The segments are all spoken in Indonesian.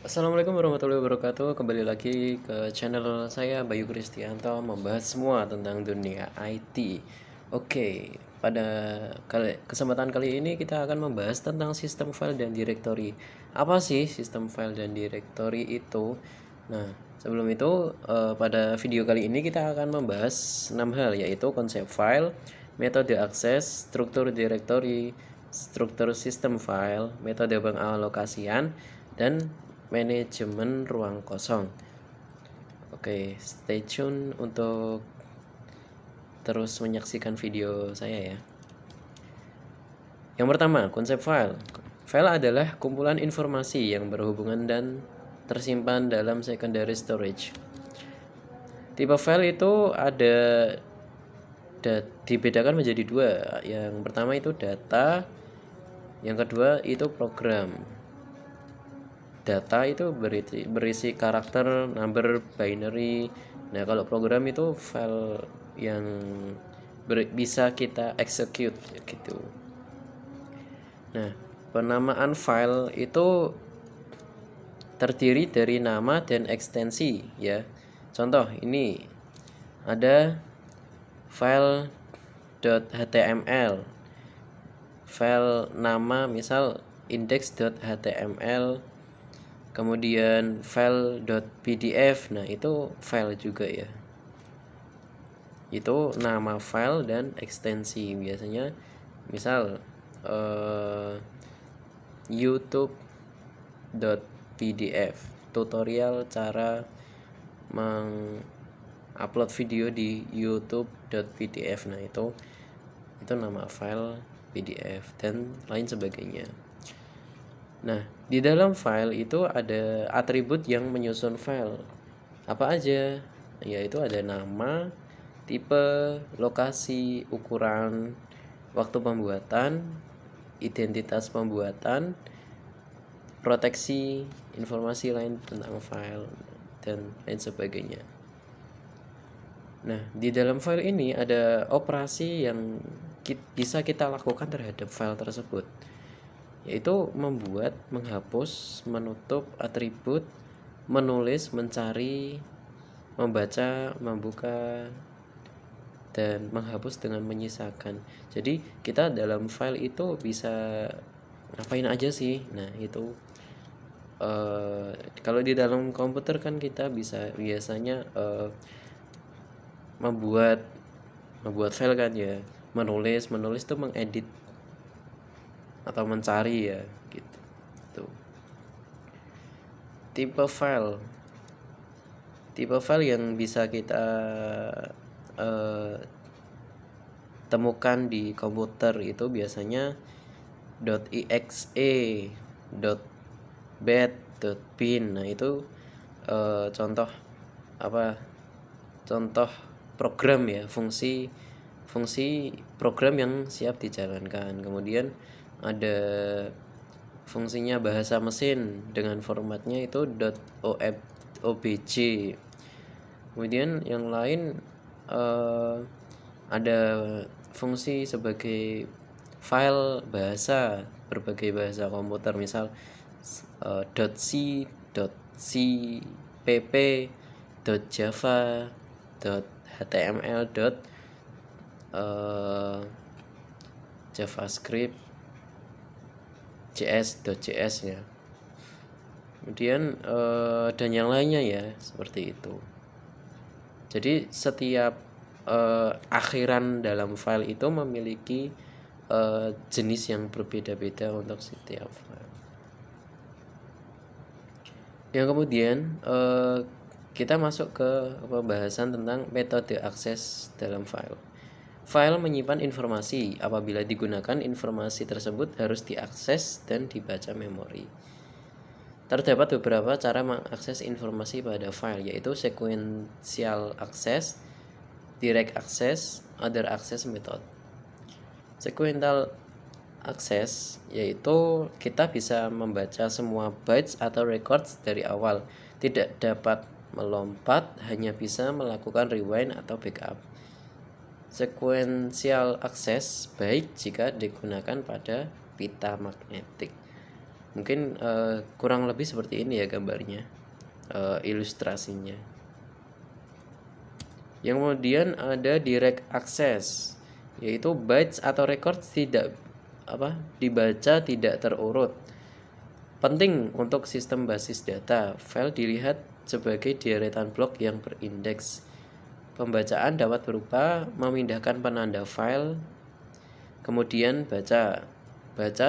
Assalamualaikum warahmatullahi wabarakatuh. Kembali lagi ke channel saya Bayu Kristianto, membahas semua tentang dunia IT. Oke, pada kesempatan kali ini kita akan membahas tentang sistem file dan directory. Apa sih sistem file dan directory itu? Nah, sebelum itu pada video kali ini kita akan membahas 6 hal, yaitu konsep file, metode akses, struktur directory, struktur sistem file, metode pengalokasian, dan manajemen ruang kosong. Oke, stay tune untuk terus menyaksikan video saya ya. Yang pertama, konsep file. File adalah kumpulan informasi yang berhubungan dan tersimpan dalam secondary storage. Tipe file itu dibedakan menjadi dua. Yang pertama itu data, yang kedua itu program. Data itu berisi karakter, number, binary. Nah, kalau program itu file yang bisa kita execute gitu. Nah, penamaan file itu terdiri dari nama dan ekstensi ya. Contoh ini ada file.html, file nama misal index.html, kemudian file.pdf. Nah, itu file juga ya. Itu nama file dan ekstensi. Biasanya misal youtube.pdf, tutorial cara mengupload video di youtube.pdf. Nah, itu nama file PDF dan lain sebagainya. Nah, di dalam file itu ada atribut yang menyusun file. Apa aja? Yaitu ada nama, tipe, lokasi, ukuran, waktu pembuatan, identitas pembuatan, proteksi, informasi lain tentang file, dan lain sebagainya. Nah, di dalam file ini ada operasi yang bisa kita lakukan terhadap file tersebut, yaitu membuat, menghapus, menutup atribut, menulis, mencari, membaca, membuka, dan menghapus dengan menyisakan. Jadi kita dalam file itu bisa ngapain aja sih? Nah, itu kalau di dalam komputer kan kita biasanya membuat file kan ya, menulis itu mengedit atau mencari ya gitu. Tuh. Tipe file yang bisa kita temukan di komputer itu biasanya .exe, .bat, .bin. Nah, itu contoh program ya, fungsi program yang siap dijalankan. Kemudian ada fungsinya bahasa mesin dengan formatnya itu .obj. Kemudian yang lain ada fungsi sebagai file bahasa, berbagai bahasa komputer, misal .c, .cpp, .java, .html, javascript, JS ya. Kemudian dan yang lainnya ya, seperti itu. Jadi setiap akhiran dalam file itu memiliki jenis yang berbeda-beda untuk setiap file. Yang kemudian kita masuk ke pembahasan tentang metode akses dalam file. File menyimpan informasi. Apabila digunakan, informasi tersebut harus diakses dan dibaca memori. Terdapat beberapa cara mengakses informasi pada file, yaitu sequential access, direct access, other access method. Sequential access yaitu kita bisa membaca semua bytes atau records dari awal, tidak dapat melompat, hanya bisa melakukan rewind atau backup. Sequential access baik jika digunakan pada pita magnetik. Mungkin kurang lebih seperti ini ya gambarnya, ilustrasinya. Yang kemudian ada direct access, yaitu bytes atau record tidak dibaca tidak terurut. Penting untuk sistem basis data, file dilihat sebagai deretan blok yang berindeks. Pembacaan dapat berupa memindahkan penanda file, kemudian baca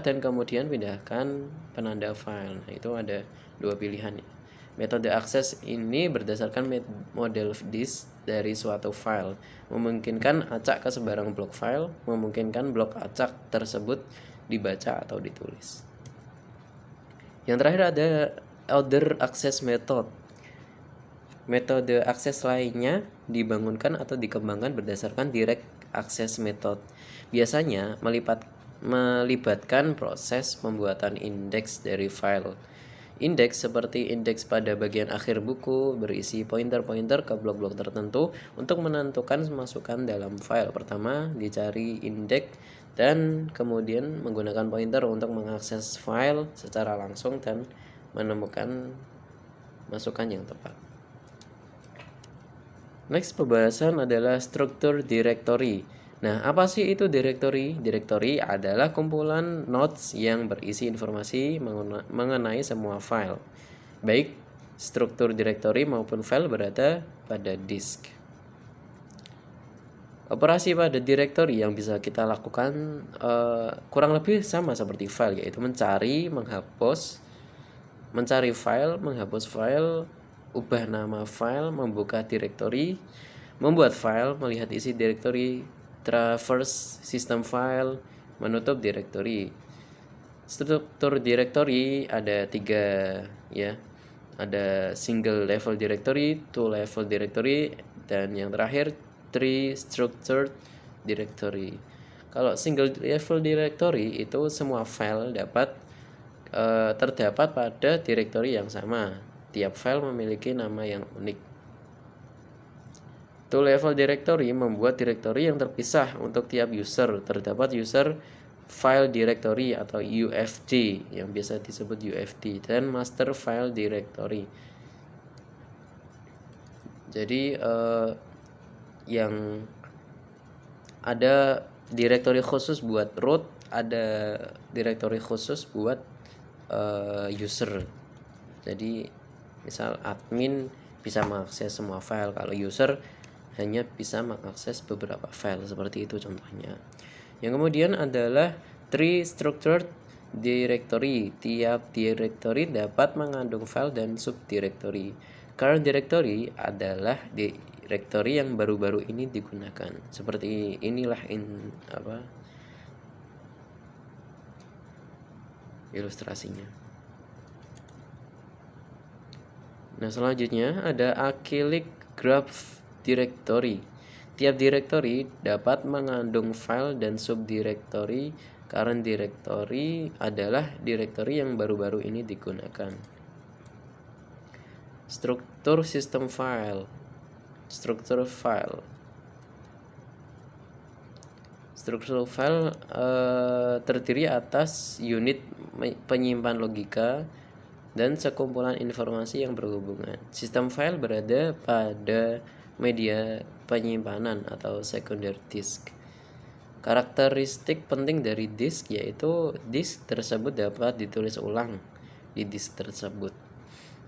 dan kemudian pindahkan penanda file. Nah, itu ada dua pilihan. Metode akses ini berdasarkan model disk dari suatu file, memungkinkan acak ke sebarang blok file, memungkinkan blok acak tersebut dibaca atau ditulis. Yang terakhir ada other access method. Metode akses lainnya dibangunkan atau dikembangkan berdasarkan direct access method. Biasanya melibatkan proses pembuatan indeks dari file. Indeks seperti indeks pada bagian akhir buku berisi pointer-pointer ke blok-blok tertentu untuk menentukan masukan dalam file. Pertama, dicari indeks dan kemudian menggunakan pointer untuk mengakses file secara langsung dan menemukan masukan yang tepat. Next pembahasan adalah struktur directory. Nah, apa sih itu directory? Directory adalah kumpulan nodes yang berisi informasi mengenai semua file, baik struktur directory maupun file berada pada disk. Operasi pada directory yang bisa kita lakukan kurang lebih sama seperti file, yaitu mencari, file, menghapus file, ubah nama file, membuka directory, membuat file, melihat isi directory, traverse sistem file, menutup directory. Struktur directory ada 3 ya. Ada single level directory, two level directory, dan yang terakhir three structured directory. Kalau single level directory itu semua file terdapat pada directory yang sama. Tiap file memiliki nama yang unik. Two level directory membuat directory yang terpisah untuk tiap user. Terdapat user file directory atau UFD yang biasa disebut UFD dan master file directory. Jadi yang ada directory khusus buat root, ada directory khusus buat user. Jadi misal admin bisa mengakses semua file, kalau user hanya bisa mengakses beberapa file, seperti itu contohnya. Yang kemudian adalah tree structured directory. Tiap directory dapat mengandung file dan subdirectory. Current directory adalah directory yang baru-baru ini digunakan. Seperti inilah ilustrasinya. Nah, selanjutnya ada acyclic graph directory. Tiap directory dapat mengandung file dan subdirectory. Current directory adalah directory yang baru-baru ini digunakan. Struktur sistem file. Struktur file terdiri atas unit penyimpan logika dan sekumpulan informasi yang berhubungan. Sistem file berada pada media penyimpanan atau secondary disk. Karakteristik penting dari disk yaitu disk tersebut dapat ditulis ulang di disk tersebut.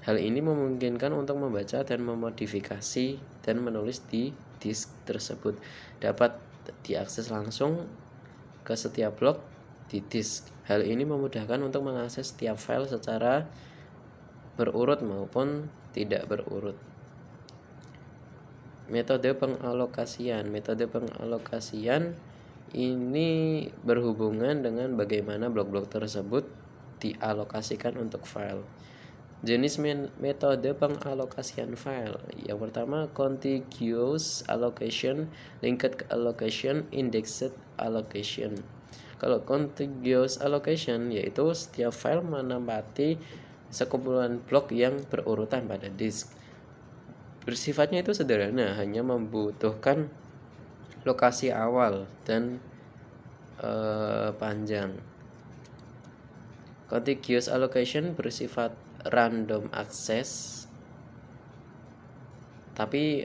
Hal ini memungkinkan untuk membaca dan memodifikasi dan menulis di disk tersebut. Dapat diakses langsung ke setiap blok di disk. Hal ini memudahkan untuk mengakses setiap file secara berurut maupun tidak berurut. Metode pengalokasian. Metode pengalokasian ini berhubungan dengan bagaimana blok-blok tersebut dialokasikan untuk file. Jenis metode pengalokasian file. Yang pertama, contiguous allocation, linked allocation, indexed allocation. Kalau contiguous allocation yaitu setiap file menempati sekumpulan blok yang berurutan pada disk. Bersifatnya itu sederhana, hanya membutuhkan lokasi awal dan panjang. Contiguous allocation bersifat random access, tapi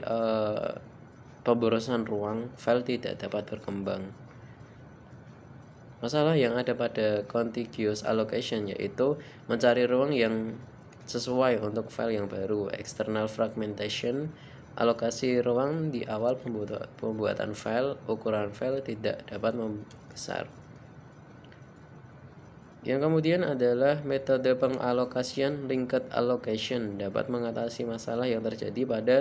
pemborosan ruang file tidak dapat berkembang. Masalah yang ada pada contiguous allocation yaitu mencari ruang yang sesuai untuk file yang baru. External fragmentation, alokasi ruang di awal pembuatan file, ukuran file tidak dapat membesar. Yang kemudian adalah metode pengalokasian linked allocation dapat mengatasi masalah yang terjadi pada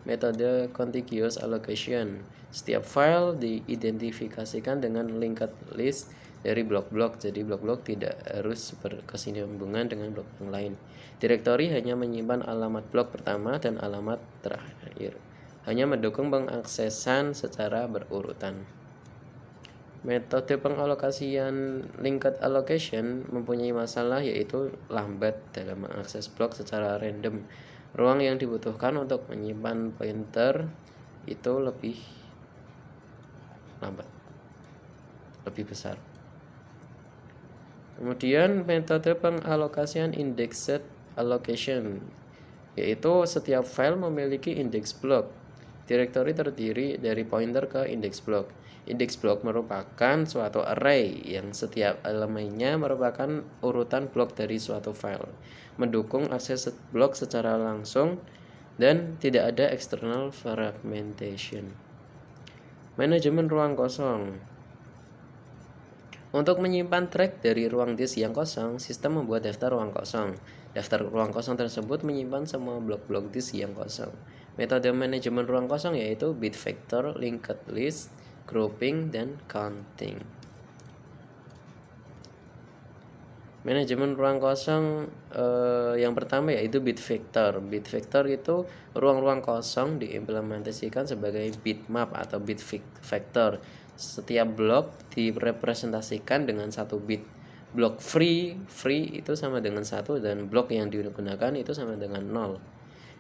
metode contiguous allocation. Setiap file diidentifikasikan dengan linked list dari blok-blok, jadi blok-blok tidak harus berkesinambungan dengan blok yang lain. Direktori hanya menyimpan alamat blok pertama dan alamat terakhir, hanya mendukung pengaksesan secara berurutan. Metode pengalokasian linked allocation mempunyai masalah yaitu lambat dalam mengakses blok secara random. Ruang yang dibutuhkan untuk menyimpan pointer itu lebih lambat, lebih besar. Kemudian metode pengalokasian indexed allocation yaitu setiap file memiliki indeks blok. Direktori terdiri dari pointer ke indeks blok. Indeks blok merupakan suatu array yang setiap elemennya merupakan urutan blok dari suatu file, mendukung akses blok secara langsung dan tidak ada external fragmentation. Manajemen ruang kosong. Untuk menyimpan track dari ruang disk yang kosong, sistem membuat daftar ruang kosong. Daftar ruang kosong tersebut menyimpan semua blok-blok disk yang kosong. Metode manajemen ruang kosong yaitu bit vector, linked list, grouping, dan counting. Manajemen ruang kosong yang pertama yaitu bit vector. Bit vector itu ruang-ruang kosong diimplementasikan sebagai bitmap atau bit vector. Setiap blok direpresentasikan dengan satu bit. Blok free itu sama dengan 1 dan blok yang digunakan itu sama dengan 0.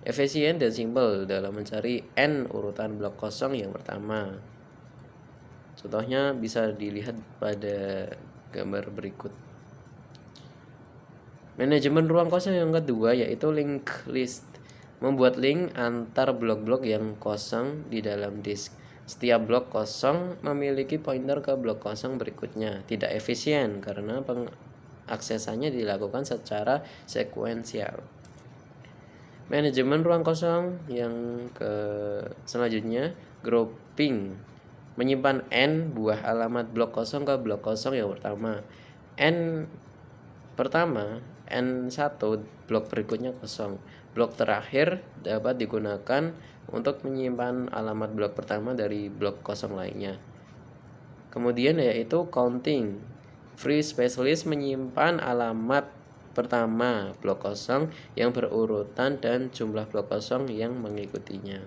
Efisien dan simpel dalam mencari n urutan blok kosong yang pertama. Contohnya bisa dilihat pada gambar berikut. Manajemen ruang kosong yang kedua yaitu linked list. Membuat link antar blok-blok yang kosong di dalam disk. Setiap blok kosong memiliki pointer ke blok kosong berikutnya. Tidak efisien karena pengaksesannya dilakukan secara sekuensial. Manajemen ruang kosong yang selanjutnya grouping. Menyimpan n buah alamat blok kosong ke blok kosong yang pertama. N pertama, N1 blok berikutnya kosong. Blok terakhir dapat digunakan untuk menyimpan alamat blok pertama dari blok kosong lainnya. Kemudian yaitu counting. Free specialist menyimpan alamat pertama blok kosong yang berurutan dan jumlah blok kosong yang mengikutinya.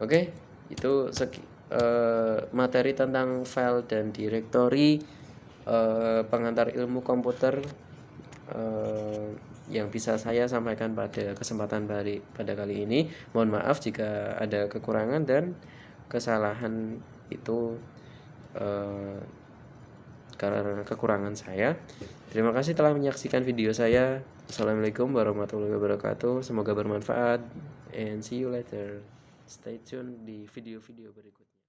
Oke, itu materi tentang file dan directory pengantar ilmu komputer yang bisa saya sampaikan pada kesempatan pada kali ini. Mohon maaf jika ada kekurangan dan kesalahan itu karena kekurangan saya. Terima kasih telah menyaksikan video saya. Assalamualaikum warahmatullahi wabarakatuh. Semoga bermanfaat and see you later. Stay tune di video-video berikutnya.